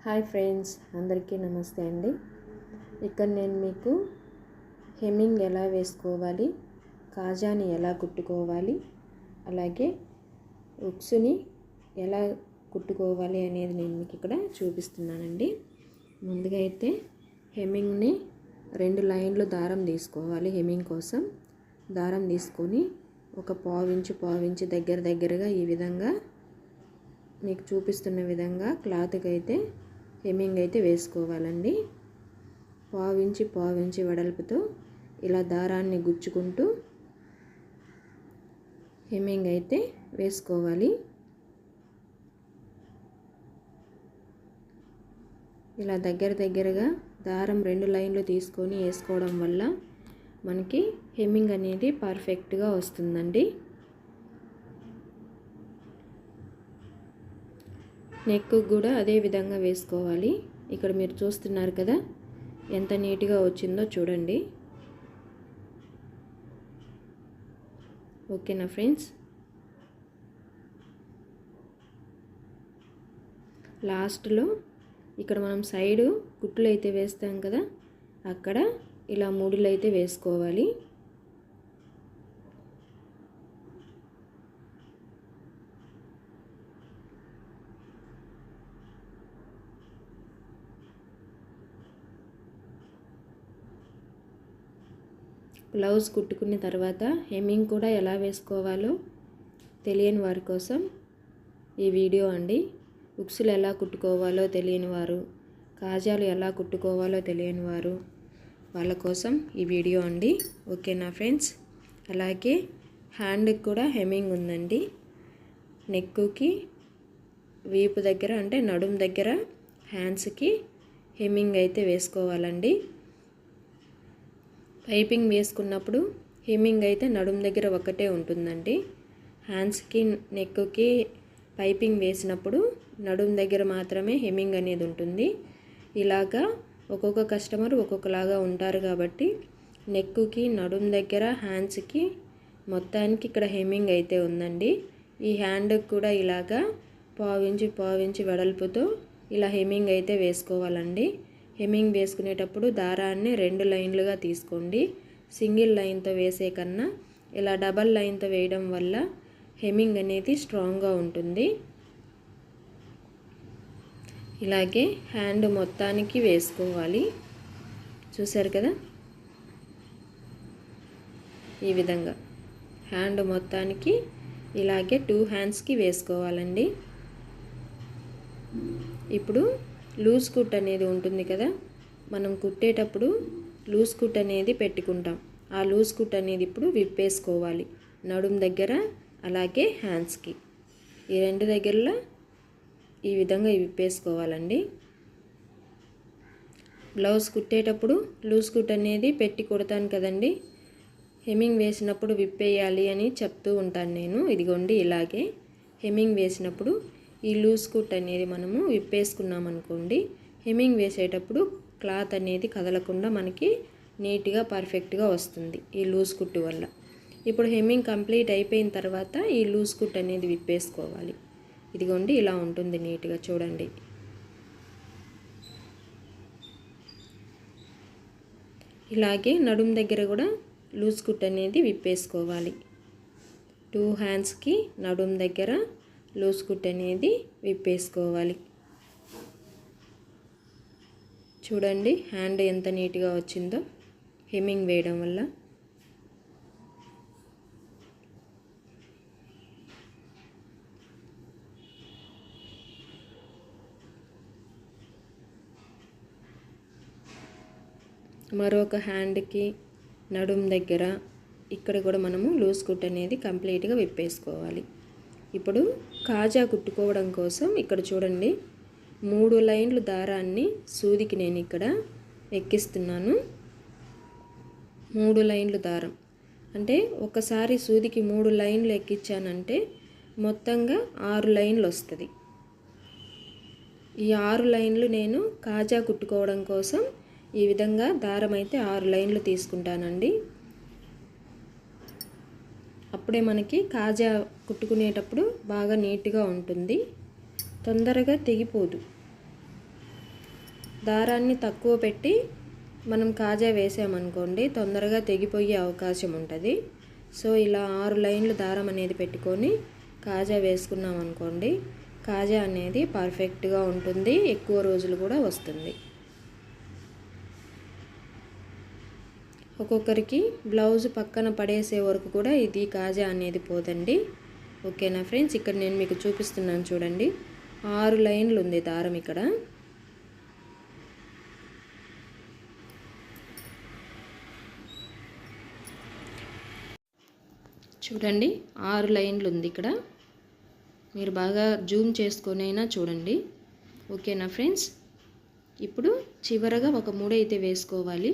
Hi friends, అందరికీ నమస్తే అండి. ఇక్కడ నేను మీకు హెమ్మింగ్ ఎలా వేసుకోవాలి, కాజాని ఎలా కుట్టుకోవాలి, అలాగే ఉక్సుని ఎలా కుట్టుకోవాలి అనేది నేను మీకు ఇక్కడ చూపిస్తున్నానండి. ముందుగా అయితే హెమ్మింగ్ని 2 లైన్లు దారం తీసుకోవాలి. హెమ్మింగ్ కోసం దారం తీసుకొని ఒక పావించి దగ్గరగా ఈ విధంగా మీకు చూపిస్తున్న విధంగా క్లాత్కి అయితే హెమ్మింగ్ అయితే వేసుకోవాలండి. పావించి వెడల్పుతో ఇలా దారాన్ని గుచ్చుకుంటూ హెమ్మింగ్ అయితే వేసుకోవాలి. ఇలా దగ్గరగా దారం 2 లైన్లు తీసుకొని వేసుకోవడం వల్ల మనకి హెమ్మింగ్ అనేది పర్ఫెక్ట్గా వస్తుందండి. నెక్ కూడా అదే విధంగా వేసుకోవాలి. ఇక్కడ మీరు చూస్తున్నారు కదా, ఎంత నీట్గా వచ్చిందో చూడండి. ఓకేనా ఫ్రెండ్స్, లాస్ట్లో ఇక్కడ మనం సైడు కుట్లు అయితే వేస్తాం కదా, అక్కడ ఇలా ముడులు అయితే వేసుకోవాలి. బ్లౌజ్ కుట్టుకున్న తర్వాత హెమ్మింగ్ కూడా ఎలా వేసుకోవాలో తెలియని వారి కోసం ఈ వీడియో అండి. ఉక్సులు ఎలా కుట్టుకోవాలో తెలియని వారు, కాజాలు ఎలా కుట్టుకోవాలో తెలియని వారు, వాళ్ళ కోసం ఈ వీడియో అండి. ఓకేనా ఫ్రెండ్స్, అలాగే హ్యాండ్కి కూడా హెమ్మింగ్ ఉందండి. నెక్కి వీపు దగ్గర అంటే నడుం దగ్గర హ్యాండ్స్కి హెమ్మింగ్ అయితే వేసుకోవాలండి. పైపింగ్ వేసుకున్నప్పుడు హెమ్మింగ్ అయితే నడుం దగ్గర ఒకటే ఉంటుందండి. హ్యాండ్స్కి నెక్కి పైపింగ్ వేసినప్పుడు నడుం దగ్గర మాత్రమే హెమ్మింగ్ అనేది ఉంటుంది. ఇలాగా ఒక్కొక్క కస్టమర్ ఒక్కొక్కలాగా ఉంటారు కాబట్టి నెక్కి నడుం దగ్గర హ్యాండ్స్కి మొత్తానికి ఇక్కడ హెమ్మింగ్ అయితే ఉందండి. ఈ హ్యాండ్కి కూడా ఇలాగా పావించి వెడల్పుతో ఇలా హెమ్మింగ్ అయితే వేసుకోవాలండి. హెమ్మింగ్ వేసుకునేటప్పుడు దారాన్ని 2 లైన్లుగా తీసుకోండి. సింగిల్ లైన్తో వేసే కన్నా ఇలా డబల్ లైన్తో వేయడం వల్ల హెమ్మింగ్ అనేది స్ట్రాంగ్గా ఉంటుంది. ఇలాగే హ్యాండ్ మొత్తానికి వేసుకోవాలి. చూసారు కదా, ఈ విధంగా హ్యాండ్ మొత్తానికి ఇలాగే 2 హ్యాండ్స్కి వేసుకోవాలండి. ఇప్పుడు లూజ్ కుట్ అనేది ఉంటుంది కదా, మనం కుట్టేటప్పుడు లూజ్ కుట్ అనేది పెట్టుకుంటాం. ఆ లూజ్ కుట్ అనేది ఇప్పుడు విప్పేసుకోవాలి. నడుం దగ్గర అలాగే హ్యాండ్స్కి ఈ 2 దగ్గరలో ఈ విధంగా విప్పేసుకోవాలండి. బ్లౌజ్ కుట్టేటప్పుడు లూజ్ కుట్ అనేది పెట్టి కుడతాను కదండి, హెమ్మింగ్ వేసినప్పుడు విప్పేయాలి అని చెప్తూ ఉంటాను నేను. ఇదిగోండి, ఇలాగే హెమ్మింగ్ వేసినప్పుడు ఈ లూజ్ కుట్ అనేది మనము విప్పేసుకున్నాం అనుకోండి, హెమ్మింగ్ వేసేటప్పుడు క్లాత్ అనేది కదలకుండా మనకి నీట్గా పర్ఫెక్ట్గా వస్తుంది ఈ లూజ్ కుట్టు వల్ల. ఇప్పుడు హెమ్మింగ్ కంప్లీట్ అయిపోయిన తర్వాత ఈ లూజ్ కుట్ అనేది విప్పేసుకోవాలి. ఇదిగోండి, ఇలా ఉంటుంది నీట్గా చూడండి. ఇలాగే నడుం దగ్గర కూడా లూజ్ కుట్ అనేది విప్పేసుకోవాలి. 2 హ్యాండ్స్కి నడుం దగ్గర లూజ్ కుట్ అనేది విప్పేసుకోవాలి. చూడండి హ్యాండ్ ఎంత నీట్గా వచ్చిందో హెమ్మింగ్ వేయడం వల్ల. మరొక హ్యాండ్కి నడుం దగ్గర ఇక్కడ కూడా మనము లూజ్ కుట్ అనేది కంప్లీట్గా విప్పేసుకోవాలి. ఇప్పుడు కాజా కుట్టుకోవడం కోసం ఇక్కడ చూడండి, 3 లైన్లు దారాన్ని సూదికి నేను ఇక్కడ ఎక్కిస్తున్నాను. 3 లైన్లు దారం అంటే ఒకసారి సూదికి 3 లైన్లు ఎక్కించానంటే మొత్తంగా 6 లైన్లు వస్తుంది. ఈ 6 లైన్లు నేను కాజా కుట్టుకోవడం కోసం ఈ విధంగా దారం అయితే 6 లైన్లు తీసుకుంటానండి. అప్పుడే మనకి కాజా కుట్టుకునేటప్పుడు బాగా నీట్గా ఉంటుంది, తొందరగా తెగిపోదు. దారాన్ని తక్కువ పెట్టి మనం కాజా వేసామనుకోండి తొందరగా తెగిపోయే అవకాశం ఉంటుంది. సో ఇలా 6 లైన్లు దారం అనేది పెట్టుకొని కాజా వేసుకున్నాం అనుకోండి, కాజా అనేది పర్ఫెక్ట్గా ఉంటుంది, ఎక్కువ రోజులు కూడా వస్తుంది. ఒక్కొక్కరికి బ్లౌజ్ పక్కన పడేసే వరకు కూడా ఇది కాజా అనేది పోదండి. ఓకేనా ఫ్రెండ్స్, ఇక్కడ నేను మీకు చూపిస్తున్నాను చూడండి. 6 లైన్లు ఉంది దారం ఇక్కడ. చూడండి 6 లైన్లు ఉంది ఇక్కడ. మీరు బాగా జూమ్ చేసుకొని అయినా చూడండి. ఓకేనా ఫ్రెండ్స్, ఇప్పుడు చివరగా ఒక ముడి అయితే వేసుకోవాలి.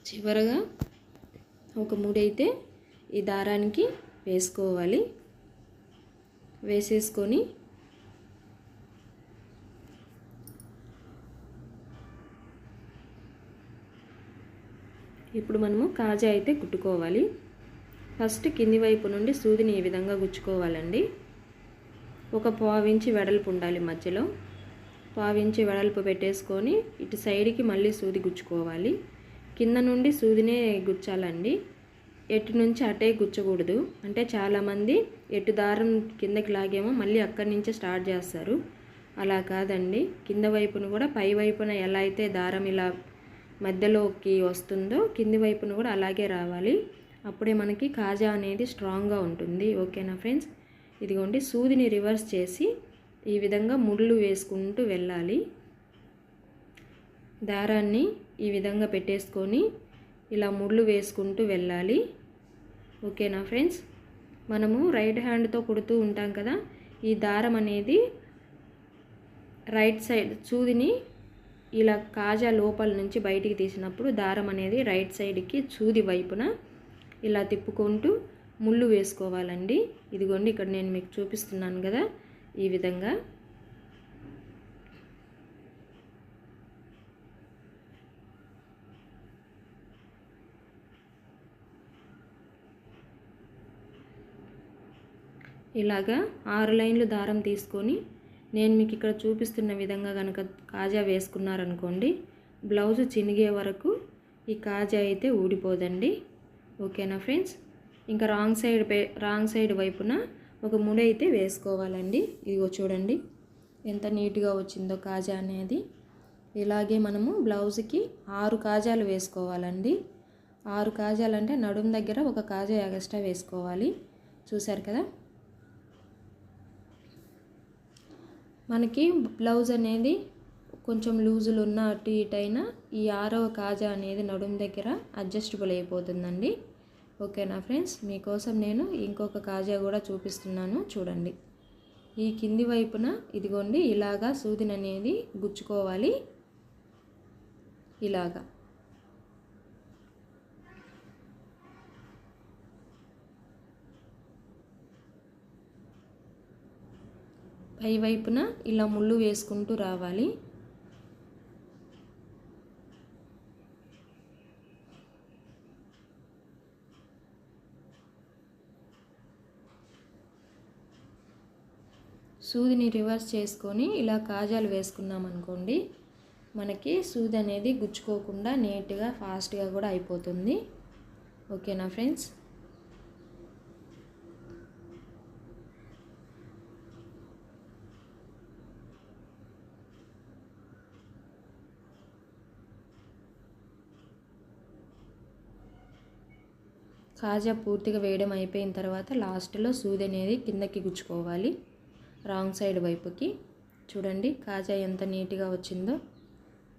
చివరగా ఒక ముడి అయితే ఈ దారానికి వేసుకోవాలి. వేసేసుకొని ఇప్పుడు మనము కాజా అయితే కుట్టుకోవాలి. ఫస్ట్ కింది వైపు నుండి సూదిని ఈ విధంగా గుచ్చుకోవాలండి. ఒక పావించి వెడల్పు ఉండాలి మధ్యలో. పావించి వెడల్పు పెట్టేసుకొని ఇటు సైడ్కి మళ్ళీ సూది గుచ్చుకోవాలి. కింద నుండి సూదినే గుచ్చాలండి, ఎటు నుంచి అటే గుచ్చకూడదు. అంటే చాలామంది ఎటు దారం కిందకి లాగేమో మళ్ళీ అక్కడి నుంచే స్టార్ట్ చేస్తారు. అలా కాదండి, కింద వైపును కూడా పై వైపున ఎలా అయితే దారం ఇలా మధ్యలోకి వస్తుందో కింది వైపును కూడా అలాగే రావాలి. అప్పుడే మనకి కాజా అనేది స్ట్రాంగ్గా ఉంటుంది. ఓకేనా ఫ్రెండ్స్, ఇదిగోండి సూదిని రివర్స్ చేసి ఈ విధంగా ముళ్ళు వేసుకుంటూ వెళ్ళాలి. దారాన్ని ఈ విధంగా పెట్టేసుకొని ఇలా ముళ్ళు వేసుకుంటూ వెళ్ళాలి. ఓకేనా ఫ్రెండ్స్, మనము రైట్ హ్యాండ్తో కుడుతూ ఉంటాం కదా, ఈ దారం అనేది రైట్ సైడ్ సూదిని ఇలా కాజా లోపల నుంచి బయటికి తీసినప్పుడు దారం అనేది రైట్ సైడ్కి సూది వైపున ఇలా తిప్పుకుంటూ ముళ్ళు వేసుకోవాలండి. ఇదిగోండి ఇక్కడ నేను మీకు చూపిస్తున్నాను కదా, ఈ విధంగా. ఇలాగా 6 లైన్లు దారం తీసుకొని నేను మీకు ఇక్కడ చూపిస్తున్న విధంగా కనుక కాజా వేసుకున్నారనుకోండి, బ్లౌజ్ చినిగే వరకు ఈ కాజా అయితే ఊడిపోదండి. ఓకేనా ఫ్రెండ్స్, ఇంకా రాంగ్ సైడ్ వైపున ఒక ముడి అయితే వేసుకోవాలండి. ఇదిగో చూడండి ఎంత నీట్గా వచ్చిందో కాజా అనేది. ఇలాగే మనము బ్లౌజ్కి 6 కాజాలు వేసుకోవాలండి. 6 కాజాలు అంటే నడుం దగ్గర ఒక కాజా ఎక్స్ట్రా వేసుకోవాలి. చూశారు కదా, మనకి బ్లౌజ్ అనేది కొంచెం లూజులు ఉన్న అటు ఇటు అయినా ఈ 6వ కాజా అనేది నడుం దగ్గర అడ్జస్టబుల్ అయిపోతుందండి. ఓకేనా ఫ్రెండ్స్, మీకోసం నేను ఇంకొక కాజా కూడా చూపిస్తున్నాను చూడండి. ఈ కింది వైపున ఇదిగోండి ఇలాగా సూదిని అనేది గుచ్చుకోవాలి. ఇలాగా పై వైపున ఇలా ముళ్ళు వేసుకుంటూ రావాలి. సూదిని రివర్స్ చేసుకొని ఇలా కాజాలు వేసుకున్నాం అనుకోండి, మనకి సూది అనేది గుచ్చుకోకుండా నీట్గా ఫాస్ట్గా కూడా అయిపోతుంది. ఓకేనా ఫ్రెండ్స్, కాజా పూర్తిగా వేయడం అయిపోయిన తర్వాత లాస్ట్లో సూది అనేది కిందకి గుచ్చుకోవాలి రాంగ్ సైడ్ వైపుకి. చూడండి కాజా ఎంత నీట్గా వచ్చిందో.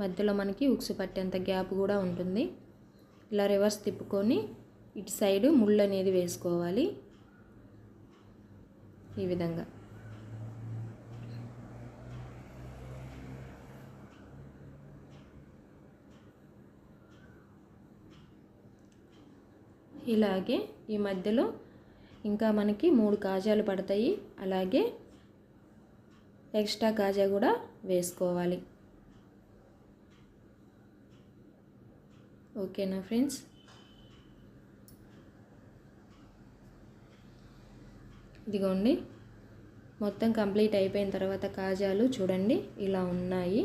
మధ్యలో మనకి ఉక్సు పట్టేంత గ్యాప్ కూడా ఉంటుంది. ఇలా రివర్స్ తిప్పుకొని ఇటు సైడు ముళ్ళు అనేది వేసుకోవాలి ఈ విధంగా. ఇలాగే ఈ మధ్యలో ఇంకా మనకి 3 కాజాలు పడతాయి. అలాగే ఎక్స్ట్రా కాజా కూడా వేసుకోవాలి. ఓకేనా ఫ్రెండ్స్, ఇదిగోండి మొత్తం కంప్లీట్ అయిపోయిన తర్వాత కాజాలు చూడండి ఇలా ఉన్నాయి.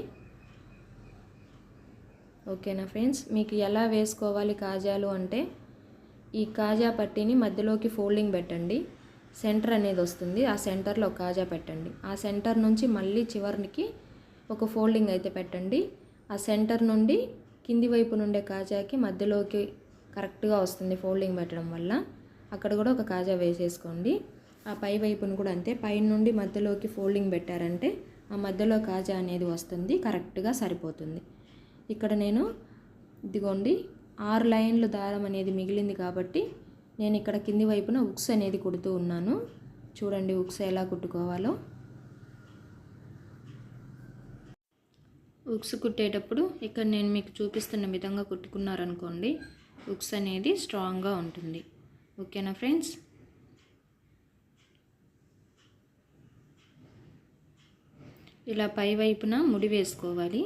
ఓకేనా ఫ్రెండ్స్, మీకు ఎలా వేసుకోవాలి కాజాలు అంటే ఈ కాజా పట్టీని మధ్యలోకి ఫోల్డింగ్ పెట్టండి. సెంటర్ అనేది వస్తుంది, ఆ సెంటర్లో కాజా పెట్టండి. ఆ సెంటర్ నుంచి మళ్ళీ చివరికి ఒక ఫోల్డింగ్ అయితే పెట్టండి. ఆ సెంటర్ నుండి కింది వైపు నుండే కాజాకి మధ్యలోకి కరెక్ట్గా వస్తుంది ఫోల్డింగ్ పెట్టడం వల్ల. అక్కడ కూడా ఒక కాజా వేసేసుకోండి. ఆ పై వైపును కూడా అంతే, పైన నుండి మధ్యలోకి ఫోల్డింగ్ పెట్టారంటే ఆ మధ్యలో కాజా అనేది వస్తుంది, కరెక్ట్గా సరిపోతుంది. ఇక్కడ నేను ఇదిగోండి 6 లైన్లు దారం అనేది మిగిలింది కాబట్టి నేను ఇక్కడ కింది వైపున ఉక్స్ అనేది కుడుతూ ఉన్నాను. చూడండి ఉక్స్ ఎలా కుట్టుకోవాలో. ఉక్స్ కుట్టేటప్పుడు ఇక్కడ నేను మీకు చూపిస్తున్న విధంగా కుట్టుకున్నారనుకోండి ఉక్స్ అనేది స్ట్రాంగ్గా ఉంటుంది. ఓకేనా ఫ్రెండ్స్, ఇలా పై వైపున ముడి వేసుకోవాలి.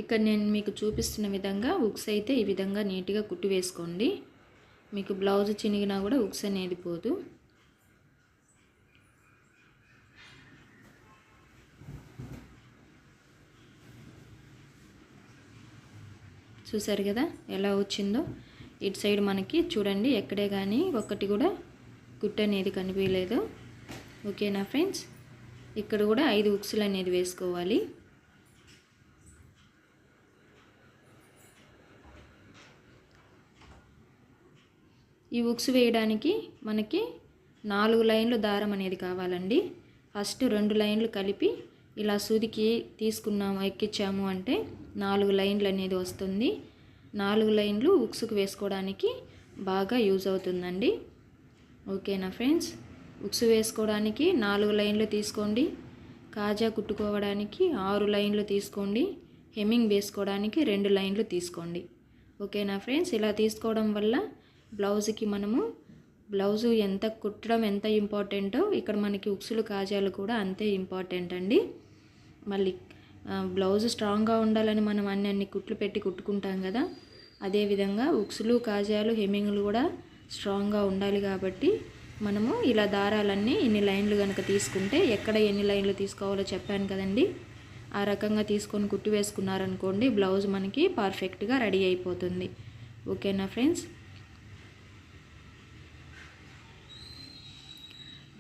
ఇక్కడ నేను మీకు చూపిస్తున్న విధంగా ఉక్స్ అయితే ఈ విధంగా నీట్గా కుట్టు వేసుకోండి. మీకు బ్లౌజ్ చినిగినా కూడా ఉక్స్ అనేది పోదు. చూసారు కదా ఎలా వచ్చిందో. ఇటు సైడ్ మనకి చూడండి ఎక్కడే కానీ ఒక్కటి కూడా కుట్టు అనేది కనిపించలేదు. ఓకేనా ఫ్రెండ్స్, ఇక్కడ కూడా 5 ఉక్సులు అనేది వేసుకోవాలి. ఈ ఉక్స్ వేయడానికి మనకి 4 లైన్లు దారం అనేది కావాలండి. ఫస్ట్ 2 లైన్లు కలిపి ఇలా సూదికి తీసుకున్నాము ఎక్కించాము అంటే 4 లైన్లు అనేది వస్తుంది. 4 లైన్లు ఉక్స్కి వేసుకోవడానికి బాగా యూజ్ అవుతుందండి. ఓకేనా ఫ్రెండ్స్, ఉక్స్ వేసుకోవడానికి 4 లైన్లు తీసుకోండి. కాజా కుట్టుకోవడానికి 6 లైన్లు తీసుకోండి. హెమ్మింగ్ వేసుకోవడానికి 2 లైన్లు తీసుకోండి. ఓకేనా ఫ్రెండ్స్, ఇలా తీసుకోవడం వల్ల బ్లౌజ్కి మనము బ్లౌజు ఎంత కుట్టడం ఎంత ఇంపార్టెంటో ఇక్కడ మనకి ఉక్సులు కాజాలు కూడా అంతే ఇంపార్టెంట్ అండి. మళ్ళీ బ్లౌజ్ స్ట్రాంగ్గా ఉండాలని మనం అన్ని కుట్లు పెట్టి కుట్టుకుంటాం కదా, అదేవిధంగా ఉక్సులు కాజాలు హెమ్మింగ్లు కూడా స్ట్రాంగ్గా ఉండాలి. కాబట్టి మనము ఇలా దారాలన్నీ ఇన్ని లైన్లు కనుక తీసుకుంటే ఎక్కడ ఎన్ని లైన్లు తీసుకోవాలో చెప్పాను కదండి, ఆ రకంగా తీసుకొని కుట్టి వేసుకున్నారనుకోండి బ్లౌజ్ మనకి పర్ఫెక్ట్గా రెడీ అయిపోతుంది. ఓకేనా ఫ్రెండ్స్,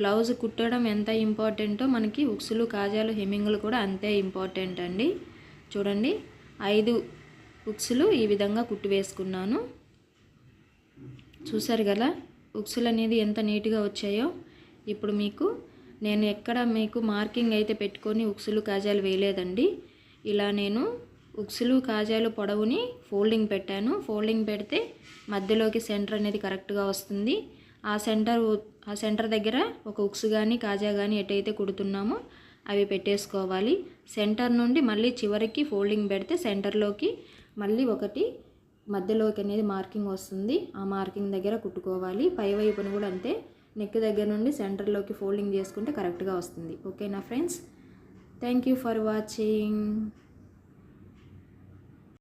బ్లౌజ్ కుట్టడం ఎంత ఇంపార్టెంటో మనకి ఉక్సులు కాజాలు హెమ్మింగ్లు కూడా అంతే ఇంపార్టెంట్ అండి. చూడండి 5 ఉక్సులు ఈ విధంగా కుట్టి వేసుకున్నాను. చూసారు కదా ఉక్సులు అనేది ఎంత నీట్గా వచ్చాయో. ఇప్పుడు నేను ఎక్కడ మీకు మార్కింగ్ అయితే పెట్టుకొని ఉక్సులు కాజాలు వేయలేదండి. ఇలా నేను ఉక్సులు కాజాలు పొడవుని ఫోల్డింగ్ పెట్టాను. ఫోల్డింగ్ పెడితే మధ్యలోకి సెంటర్ అనేది కరెక్ట్గా వస్తుంది. ఆ సెంటర్ దగ్గర ఒక ఉక్స్ కానీ కాజా కానీ ఎటైతే కుడుతున్నామో అవి పెట్టేసుకోవాలి. సెంటర్ నుండి మళ్ళీ చివరికి ఫోల్డింగ్ పెడితే సెంటర్లోకి మళ్ళీ ఒకటి మధ్యలోకి అనేది మార్కింగ్ వస్తుంది. ఆ మార్కింగ్ దగ్గర కుట్టుకోవాలి. పై వైపును కూడా అంతే, నెక్ దగ్గర నుండి సెంటర్లోకి ఫోల్డింగ్ చేసుకుంటే కరెక్ట్గా వస్తుంది. ఓకేనా friends, thank you for watching.